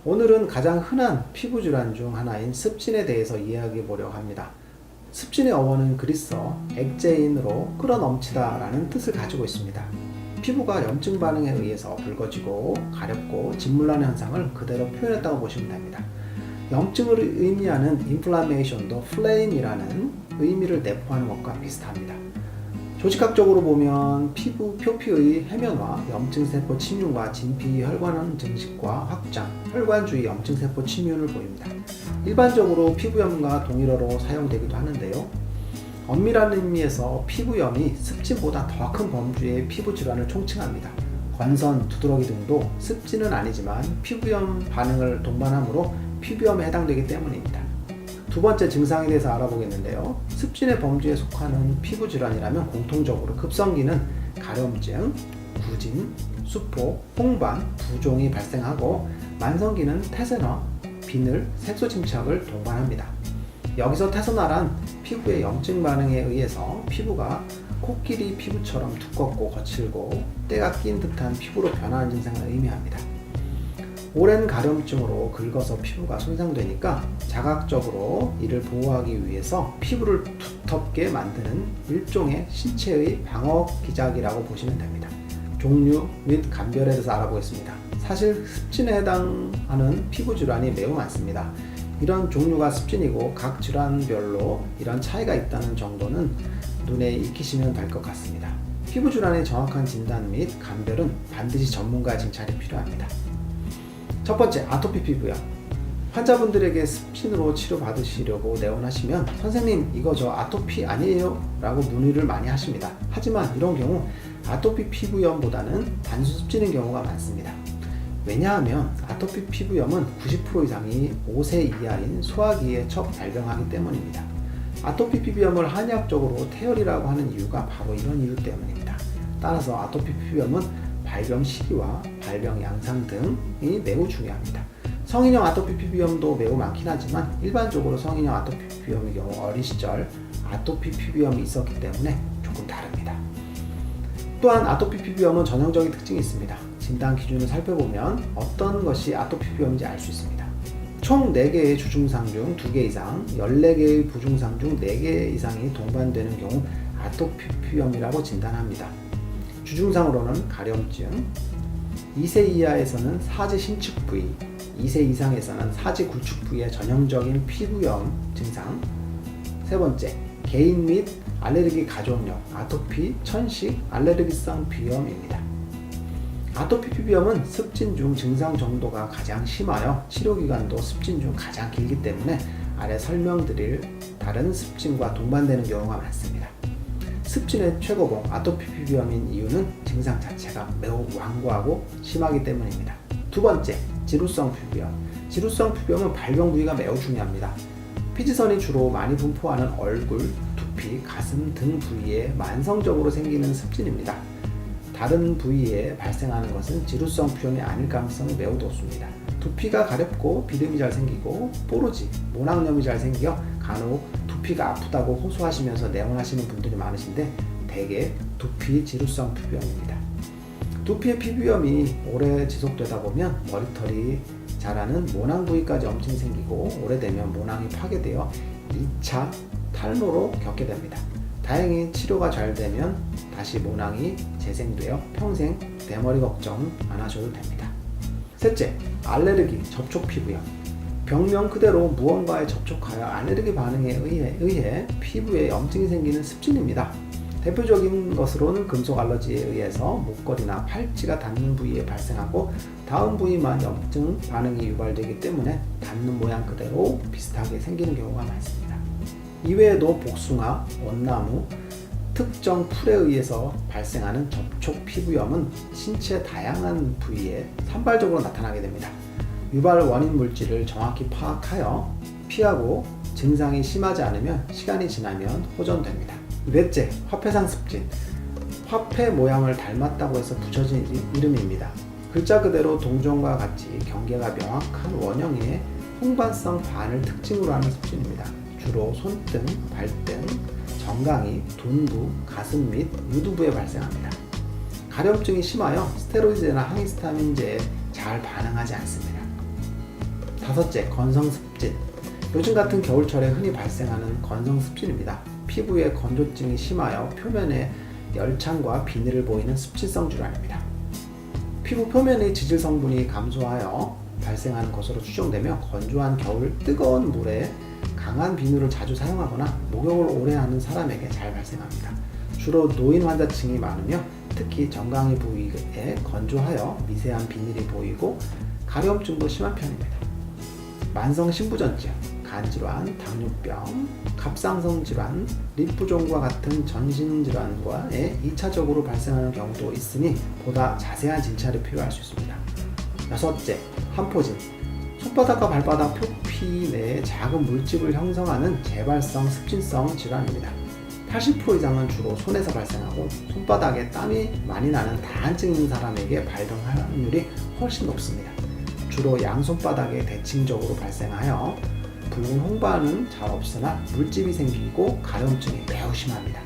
오늘은 가장 흔한 피부 질환 중 하나인 습진에 대해서 이야기해 보려고 합니다. 습진의 어원은 그리스어 엑제인으로 끌어넘치다 라는 뜻을 가지고 있습니다. 피부가 염증 반응에 의해서 붉어지고 가렵고 진물나는 현상을 그대로 표현했다고 보시면 됩니다. 염증을 의미하는 인플라메이션도 플레임이라는 의미를 내포하는 것과 비슷합니다. 조직학적으로 보면 피부 표피의 해면화, 염증세포 침윤과 진피 혈관 증식과 확장, 혈관주의 염증세포 침윤을 보입니다. 일반적으로 피부염과 동일어로 사용되기도 하는데요. 엄밀한 의미에서 피부염이 습진보다 더 큰 범주의 피부 질환을 총칭합니다. 건선, 두드러기 등도 습진은 아니지만 피부염 반응을 동반하므로 피부염에 해당되기 때문입니다. 두 번째 증상에 대해서 알아보겠는데요. 습진의 범주에 속하는 피부 질환이라면 공통적으로 급성기는 가려움증, 구진, 수포, 홍반, 부종이 발생하고 만성기는 태생화, 비늘, 색소 침착을 동반합니다. 여기서 태생화란 피부의 염증 반응에 의해서 피부가 코끼리 피부처럼 두껍고 거칠고 때가 낀 듯한 피부로 변하는 증상을 의미합니다. 오랜 가려움증으로 긁어서 피부가 손상되니까 자각적으로 이를 보호하기 위해서 피부를 두텁게 만드는 일종의 신체의 방어 기작이라고 보시면 됩니다. 종류 및 감별에 대해서 알아보겠습니다. 사실 습진에 해당하는 피부 질환이 매우 많습니다. 이런 종류가 습진이고 각 질환별로 이런 차이가 있다는 정도는 눈에 익히시면 될 것 같습니다. 피부 질환의 정확한 진단 및 감별은 반드시 전문가의 진찰이 필요합니다. 첫 번째, 아토피 피부염. 환자분들에게 습진으로 치료받으시려고 내원하시면 선생님 이거 저 아토피 아니에요? 라고 문의를 많이 하십니다. 하지만 이런 경우 아토피 피부염보다는 단순 습진인 경우가 많습니다. 왜냐하면 아토피 피부염은 90% 이상이 5세 이하인 소아기에 첫 발병하기 때문입니다. 아토피 피부염을 한의학적으로 태열이라고 하는 이유가 바로 이런 이유 때문입니다. 따라서 아토피 피부염은 발병 시기와 발병 양상 등이 매우 중요합니다. 성인형 아토피 피부염도 매우 많긴 하지만 일반적으로 성인형 아토피 피부염의 경우 어린 시절 아토피 피부염이 있었기 때문에 조금 다릅니다. 또한 아토피 피부염은 전형적인 특징이 있습니다. 진단 기준을 살펴보면 어떤 것이 아토피 피부염인지 알 수 있습니다. 총 4개의 주증상 중 2개 이상, 14개의 부증상 중 4개 이상이 동반되는 경우 아토피 피부염이라고 진단합니다. 주증상으로는 가려움증, 2세 이하에서는 사지 신축 부위, 2세 이상에서는 사지 굴축 부위의 전형적인 피부염 증상. 세 번째, 개인 및 알레르기 가족력, 아토피, 천식, 알레르기성 비염입니다. 아토피 피부염은 습진 중 증상 정도가 가장 심하여 치료기간도 습진 중 가장 길기 때문에 아래 설명드릴 다른 습진과 동반되는 경우가 많습니다. 습진의 최고봉 아토피 피부염인 이유는 증상 자체가 매우 완고하고 심하기 때문입니다. 두 번째, 지루성 피부염. 지루성 피부염은 발병 부위가 매우 중요합니다. 피지선이 주로 많이 분포하는 얼굴, 두피, 가슴 등 부위에 만성적으로 생기는 습진입니다. 다른 부위에 발생하는 것은 지루성 피부염이 아닐 가능성이 매우 높습니다. 두피가 가렵고 비듬이 잘 생기고 뽀로지, 모낭염이 잘 생겨 간혹 두피가 아프다고 호소하시면서 내원하시는 분들이 많으신데 대개 두피 지루성 피부염입니다. 두피의 피부염이 오래 지속되다 보면 머리털이 자라는 모낭 부위까지 염증이 생기고 오래되면 모낭이 파괴되어 2차 탈모로 겪게 됩니다. 다행히 치료가 잘 되면 다시 모낭이 재생되어 평생 대머리 걱정 안 하셔도 됩니다. 셋째, 알레르기, 접촉 피부염. 병명 그대로 무언가에 접촉하여 알레르기 반응에 의해 피부에 염증이 생기는 습진입니다. 대표적인 것으로는 금속 알러지에 의해서 목걸이나 팔찌가 닿는 부위에 발생하고 다음 부위만 염증 반응이 유발되기 때문에 닿는 모양 그대로 비슷하게 생기는 경우가 많습니다. 이외에도 복숭아, 원나무, 특정 풀에 의해서 발생하는 접촉 피부염은 신체 다양한 부위에 산발적으로 나타나게 됩니다. 유발 원인 물질을 정확히 파악하여 피하고 증상이 심하지 않으면 시간이 지나면 호전됩니다. 넷째, 화폐상 습진. 화폐 모양을 닮았다고 해서 붙여진 이름입니다. 글자 그대로 동전과 같이 경계가 명확한 원형의 홍반성 반을 특징으로 하는 습진입니다. 주로 손등, 발등, 정강이, 둔부, 가슴 및 유두부에 발생합니다. 가려움증이 심하여 스테로이드나 항히스타민제에 잘 반응하지 않습니다. 다섯째, 건성습진. 요즘 같은 겨울철에 흔히 발생하는 건성습진입니다. 피부에 건조증이 심하여 표면에 열창과 비늘을 보이는 습진성 질환입니다. 피부 표면의 지질 성분이 감소하여 발생하는 것으로 추정되며 건조한 겨울 뜨거운 물에 강한 비누를 자주 사용하거나 목욕을 오래 하는 사람에게 잘 발생합니다. 주로 노인 환자층이 많으며 특히 정강이 부위에 건조하여 미세한 비늘이 보이고 가려움증도 심한 편입니다. 만성 신부전증, 간질환, 당뇨병, 갑상선 질환, 림프종과 같은 전신질환과의 2차적으로 발생하는 경우도 있으니 보다 자세한 진찰이 필요할 수 있습니다. 여섯째, 한포진. 손바닥과 발바닥 표피 내에 작은 물집을 형성하는 재발성 습진성 질환입니다. 80% 이상은 주로 손에서 발생하고 손바닥에 땀이 많이 나는 다한증 있는 사람에게 발병할 확률이 훨씬 높습니다. 주로 양손바닥에 대칭적으로 발생하여 붉은 홍반은 잘 없으나 물집이 생기고 가려움증이 매우 심합니다.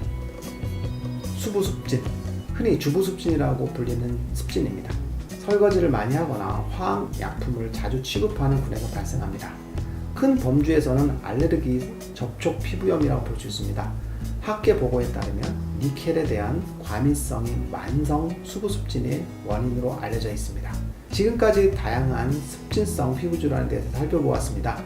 수부습진, 흔히 주부습진이라고 불리는 습진입니다. 설거지를 많이 하거나 화학약품을 자주 취급하는 군에서 발생합니다. 큰 범주에서는 알레르기 접촉 피부염이라고 볼 수 있습니다. 학계 보고에 따르면 니켈에 대한 과민성이 만성 수부습진의 원인으로 알려져 있습니다. 지금까지 다양한 습진성 피부질환에 대해서 살펴보았습니다.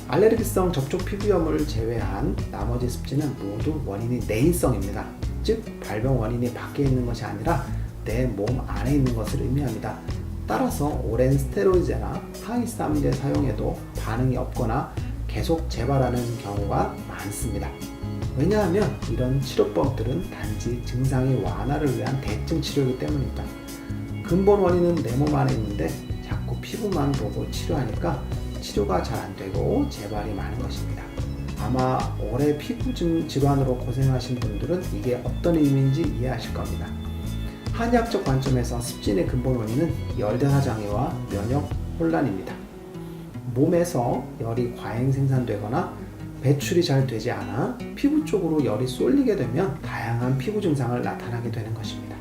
알레르기성 접촉 피부염을 제외한 나머지 습진은 모두 원인이 내인성입니다. 즉 발병 원인이 밖에 있는 것이 아니라 내 몸 안에 있는 것을 의미합니다. 따라서 오랜 스테로이드나 항히스타민제 사용에도 반응이 없거나 계속 재발하는 경우가 많습니다. 왜냐하면 이런 치료법들은 단지 증상의 완화를 위한 대증 치료이기 때문입니다. 근본 원인은 내 몸 안에 있는데 자꾸 피부만 보고 치료하니까 치료가 잘 안 되고 재발이 많은 것입니다. 아마 오래 피부 질환으로 고생하신 분들은 이게 어떤 의미인지 이해하실 겁니다. 한의학적 관점에서 습진의 근본 원인은 열대사 장애와 면역 혼란입니다. 몸에서 열이 과잉 생산되거나 배출이 잘 되지 않아 피부 쪽으로 열이 쏠리게 되면 다양한 피부 증상을 나타나게 되는 것입니다.